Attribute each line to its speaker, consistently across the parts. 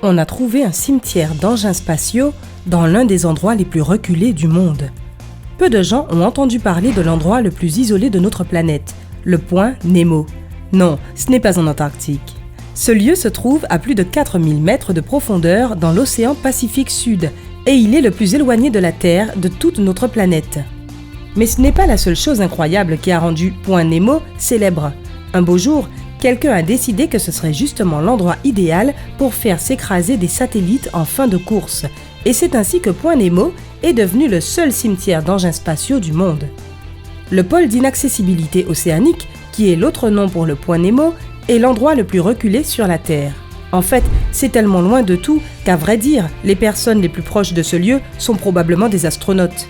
Speaker 1: on a trouvé un cimetière d'engins spatiaux dans l'un des endroits les plus reculés du monde. Peu de gens ont entendu parler de l'endroit le plus isolé de notre planète, le point Nemo. Non, ce n'est pas en Antarctique. Ce lieu se trouve à plus de 4000 mètres de profondeur dans l'océan Pacifique Sud et il est le plus éloigné de la Terre de toute notre planète. Mais ce n'est pas la seule chose incroyable qui a rendu Point Nemo célèbre. Un beau jour, quelqu'un a décidé que ce serait justement l'endroit idéal pour faire s'écraser des satellites en fin de course. Et c'est ainsi que Point Nemo est devenu le seul cimetière d'engins spatiaux du monde. Le pôle d'inaccessibilité océanique, qui est l'autre nom pour le Point Nemo, est l'endroit le plus reculé sur la Terre. En fait, c'est tellement loin de tout qu'à vrai dire, les personnes les plus proches de ce lieu sont probablement des astronautes.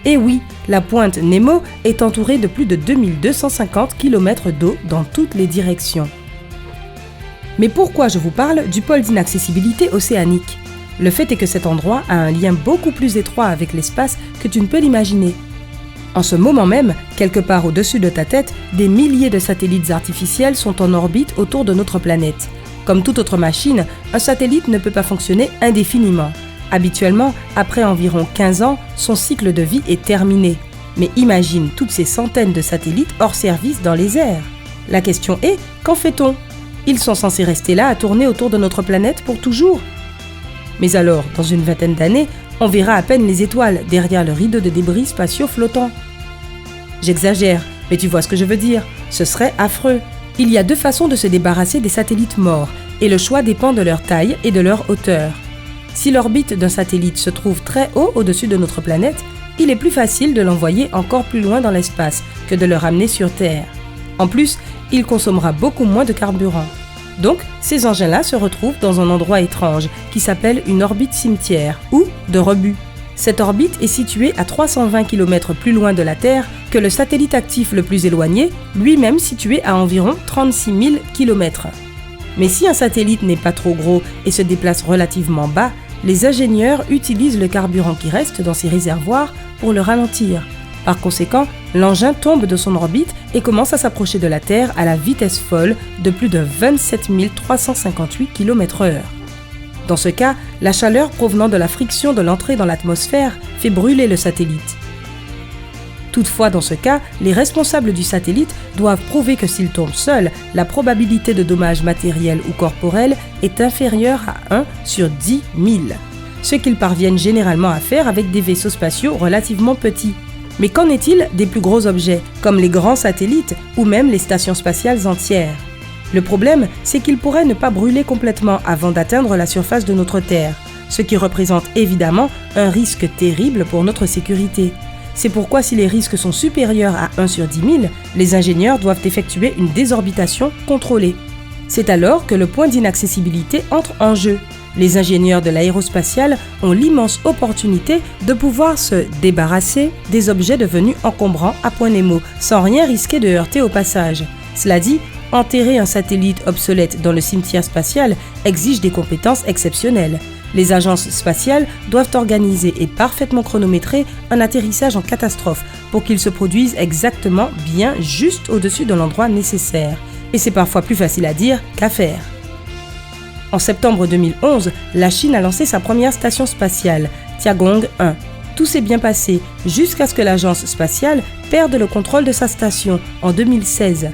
Speaker 1: Et oui, la pointe Nemo est entourée de plus de 2250 km d'eau dans toutes les directions. Mais pourquoi je vous parle du pôle d'inaccessibilité océanique ? Le fait est que cet endroit a un lien beaucoup plus étroit avec l'espace que tu ne peux l'imaginer. En ce moment même, quelque part au-dessus de ta tête, des milliers de satellites artificiels sont en orbite autour de notre planète. Comme toute autre machine, un satellite ne peut pas fonctionner indéfiniment. Habituellement, après environ 15 ans, son cycle de vie est terminé. Mais imagine toutes ces centaines de satellites hors service dans les airs. La question est, qu'en fait-on ? Ils sont censés rester là à tourner autour de notre planète pour toujours ? Mais alors, dans une vingtaine d'années, on verra à peine les étoiles derrière le rideau de débris spatiaux flottants. J'exagère, mais tu vois ce que je veux dire. Ce serait affreux. Il y a deux façons de se débarrasser des satellites morts, et le choix dépend de leur taille et de leur hauteur. Si l'orbite d'un satellite se trouve très haut au-dessus de notre planète, il est plus facile de l'envoyer encore plus loin dans l'espace que de le ramener sur Terre. En plus, il consommera beaucoup moins de carburant. Donc, ces engins-là se retrouvent dans un endroit étrange qui s'appelle une orbite cimetière ou de rebut. Cette orbite est située à 320 km plus loin de la Terre que le satellite actif le plus éloigné, lui-même situé à environ 36 000 km. Mais si un satellite n'est pas trop gros et se déplace relativement bas, les ingénieurs utilisent le carburant qui reste dans ces réservoirs pour le ralentir. Par conséquent, l'engin tombe de son orbite et commence à s'approcher de la Terre à la vitesse folle de plus de 27 358 km/h. Dans ce cas, la chaleur provenant de la friction de l'entrée dans l'atmosphère fait brûler le satellite. Toutefois, dans ce cas, les responsables du satellite doivent prouver que s'il tombe seul, la probabilité de dommages matériels ou corporels est inférieure à 1 sur 10 000, ce qu'ils parviennent généralement à faire avec des vaisseaux spatiaux relativement petits. Mais qu'en est-il des plus gros objets, comme les grands satellites ou même les stations spatiales entières ? Le problème, c'est qu'ils pourraient ne pas brûler complètement avant d'atteindre la surface de notre Terre, ce qui représente évidemment un risque terrible pour notre sécurité. C'est pourquoi si les risques sont supérieurs à 1 sur 10 000, les ingénieurs doivent effectuer une désorbitation contrôlée. C'est alors que le point d'inaccessibilité entre en jeu. Les ingénieurs de l'aérospatiale ont l'immense opportunité de pouvoir se débarrasser des objets devenus encombrants à Point Nemo, sans rien risquer de heurter au passage. Cela dit, enterrer un satellite obsolète dans le cimetière spatial exige des compétences exceptionnelles. Les agences spatiales doivent organiser et parfaitement chronométrer un atterrissage en catastrophe pour qu'il se produise exactement bien juste au-dessus de l'endroit nécessaire. Et c'est parfois plus facile à dire qu'à faire. En septembre 2011, la Chine a lancé sa première station spatiale, Tiangong 1. Tout s'est bien passé jusqu'à ce que l'agence spatiale perde le contrôle de sa station en 2016.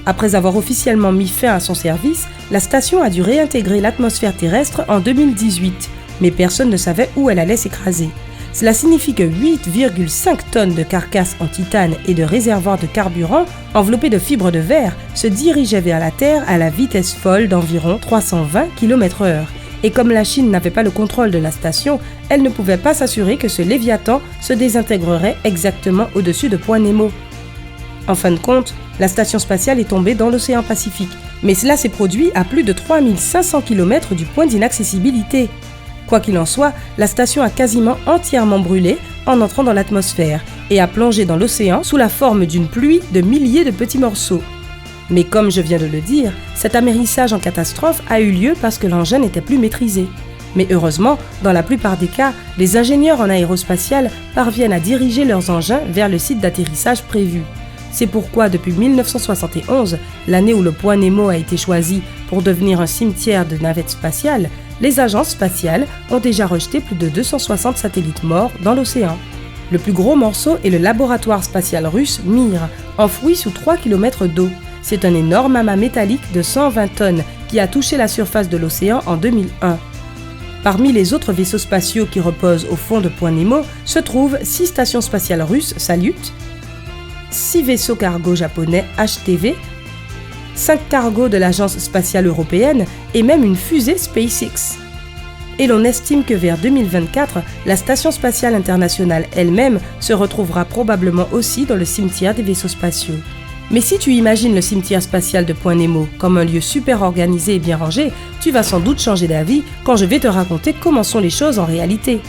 Speaker 1: Après avoir officiellement mis fin à son service, la station a dû réintégrer l'atmosphère terrestre en 2018, mais personne ne savait où elle allait s'écraser. Cela signifie que 8,5 tonnes de carcasses en titane et de réservoirs de carburant enveloppés de fibres de verre se dirigeaient vers la Terre à la vitesse folle d'environ 320 km/h. Et comme la Chine n'avait pas le contrôle de la station, elle ne pouvait pas s'assurer que ce Léviathan se désintégrerait exactement au-dessus de Point Nemo. En fin de compte, la station spatiale est tombée dans l'océan Pacifique, mais cela s'est produit à plus de 3500 km du point d'inaccessibilité. Quoi qu'il en soit, la station a quasiment entièrement brûlé en entrant dans l'atmosphère et a plongé dans l'océan sous la forme d'une pluie de milliers de petits morceaux. Mais comme je viens de le dire, cet amérissage en catastrophe a eu lieu parce que l'engin n'était plus maîtrisé. Mais heureusement, dans la plupart des cas, les ingénieurs en aérospatial parviennent à diriger leurs engins vers le site d'atterrissage prévu. C'est pourquoi depuis 1971, l'année où le Point Nemo a été choisi pour devenir un cimetière de navettes spatiales, les agences spatiales ont déjà rejeté plus de 260 satellites morts dans l'océan. Le plus gros morceau est le laboratoire spatial russe Mir, enfoui sous 3 km d'eau. C'est un énorme amas métallique de 120 tonnes qui a touché la surface de l'océan en 2001. Parmi les autres vaisseaux spatiaux qui reposent au fond de Point Nemo se trouvent 6 stations spatiales russes Salyut, 6 vaisseaux cargo japonais HTV, 5 cargos de l'Agence spatiale européenne et même une fusée SpaceX. Et l'on estime que vers 2024, la Station spatiale internationale elle-même se retrouvera probablement aussi dans le cimetière des vaisseaux spatiaux. Mais si tu imagines le cimetière spatial de Point Nemo comme un lieu super organisé et bien rangé, tu vas sans doute changer d'avis quand je vais te raconter comment sont les choses en réalité.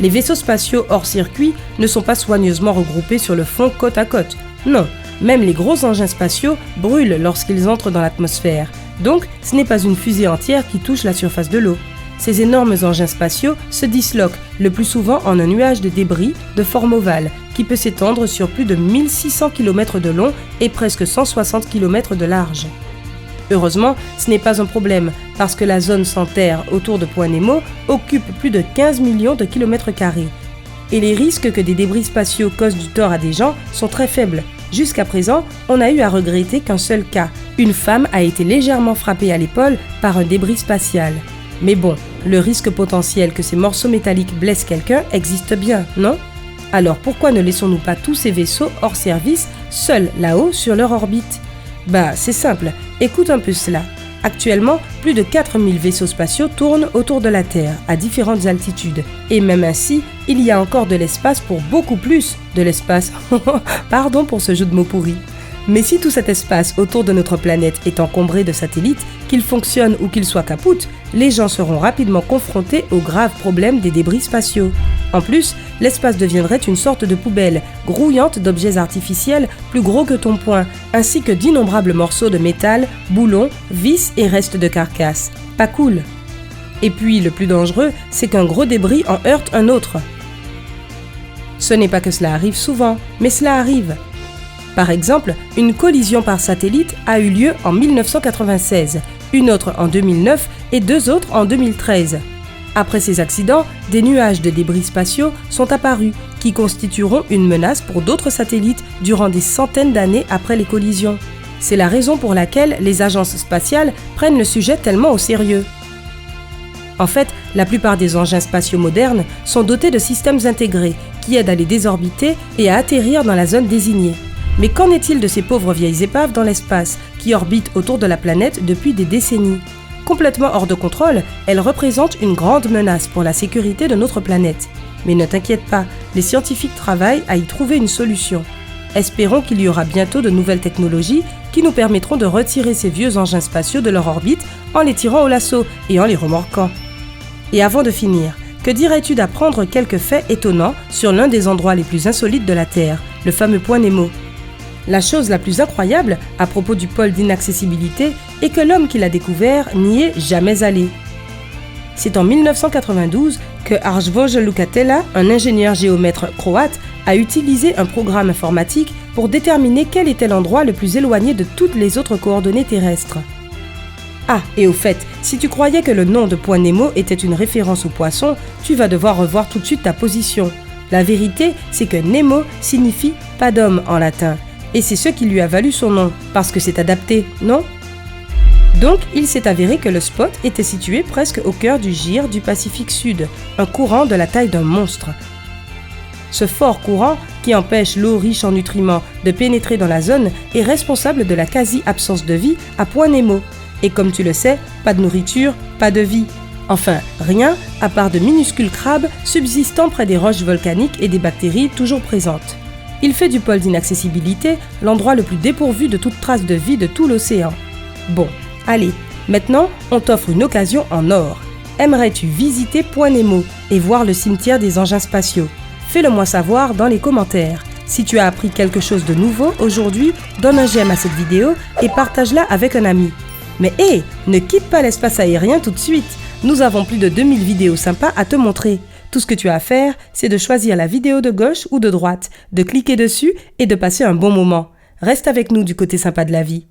Speaker 1: Les vaisseaux spatiaux hors circuit ne sont pas soigneusement regroupés sur le fond côte à côte. Non, même les gros engins spatiaux brûlent lorsqu'ils entrent dans l'atmosphère. Donc, ce n'est pas une fusée entière qui touche la surface de l'eau. Ces énormes engins spatiaux se disloquent le plus souvent en un nuage de débris de forme ovale qui peut s'étendre sur plus de 1600 km de long et presque 160 km de large. Heureusement, ce n'est pas un problème parce que la zone sans terre autour de Point Nemo occupe plus de 15 millions de kilomètres carrés. Et les risques que des débris spatiaux causent du tort à des gens sont très faibles. Jusqu'à présent, on n'a eu à regretter qu'un seul cas. Une femme a été légèrement frappée à l'épaule par un débris spatial. Mais bon, le risque potentiel que ces morceaux métalliques blessent quelqu'un existe bien, non ? Alors pourquoi ne laissons-nous pas tous ces vaisseaux hors service, seuls là-haut sur leur orbite ? C'est simple, écoute un peu cela. Actuellement, plus de 4000 vaisseaux spatiaux tournent autour de la Terre, à différentes altitudes. Et même ainsi, il y a encore de l'espace pour beaucoup plus de l'espace. Pardon pour ce jeu de mots pourri. Mais si tout cet espace autour de notre planète est encombré de satellites, qu'ils fonctionnent ou qu'ils soient capoutes, les gens seront rapidement confrontés au grave problème des débris spatiaux. En plus, l'espace deviendrait une sorte de poubelle, grouillante d'objets artificiels plus gros que ton poing, ainsi que d'innombrables morceaux de métal, boulons, vis et restes de carcasse. Pas cool. Et puis, le plus dangereux, c'est qu'un gros débris en heurte un autre. Ce n'est pas que cela arrive souvent, mais cela arrive. Par exemple, une collision par satellite a eu lieu en 1996, une autre en 2009 et 2 autres en 2013. Après ces accidents, des nuages de débris spatiaux sont apparus qui constitueront une menace pour d'autres satellites durant des centaines d'années après les collisions. C'est la raison pour laquelle les agences spatiales prennent le sujet tellement au sérieux. En fait, la plupart des engins spatiaux modernes sont dotés de systèmes intégrés qui aident à les désorbiter et à atterrir dans la zone désignée. Mais qu'en est-il de ces pauvres vieilles épaves dans l'espace, qui orbitent autour de la planète depuis des décennies ? Complètement hors de contrôle, elles représentent une grande menace pour la sécurité de notre planète. Mais ne t'inquiète pas, les scientifiques travaillent à y trouver une solution. Espérons qu'il y aura bientôt de nouvelles technologies qui nous permettront de retirer ces vieux engins spatiaux de leur orbite en les tirant au lasso et en les remorquant. Et avant de finir, que dirais-tu d'apprendre quelques faits étonnants sur l'un des endroits les plus insolites de la Terre, le fameux Point Nemo ? La chose la plus incroyable à propos du pôle d'inaccessibilité est que l'homme qui l'a découvert n'y est jamais allé. C'est en 1992 que Arjvoj Lukatela, un ingénieur géomètre croate, a utilisé un programme informatique pour déterminer quel était l'endroit le plus éloigné de toutes les autres coordonnées terrestres. Ah, et au fait, si tu croyais que le nom de Point Nemo était une référence au poisson, tu vas devoir revoir tout de suite ta position. La vérité, c'est que Nemo signifie « pas d'homme » en latin. Et c'est ce qui lui a valu son nom, parce que c'est adapté, non ? Donc, il s'est avéré que le spot était situé presque au cœur du gyre du Pacifique Sud, un courant de la taille d'un monstre. Ce fort courant, qui empêche l'eau riche en nutriments de pénétrer dans la zone, est responsable de la quasi-absence de vie à Point Nemo. Et comme tu le sais, pas de nourriture, pas de vie. Enfin, rien à part de minuscules crabes subsistant près des roches volcaniques et des bactéries toujours présentes. Il fait du pôle d'inaccessibilité l'endroit le plus dépourvu de toute trace de vie de tout l'océan. Bon, allez, maintenant on t'offre une occasion en or. Aimerais-tu visiter Point Nemo et voir le cimetière des engins spatiaux ? Fais-le moi savoir dans les commentaires. Si tu as appris quelque chose de nouveau aujourd'hui, donne un j'aime à cette vidéo et partage-la avec un ami. Mais hé, ne quitte pas l'espace aérien tout de suite. Nous avons plus de 2000 vidéos sympas à te montrer. Tout ce que tu as à faire, c'est de choisir la vidéo de gauche ou de droite, de cliquer dessus et de passer un bon moment. Reste avec nous du côté sympa de la vie.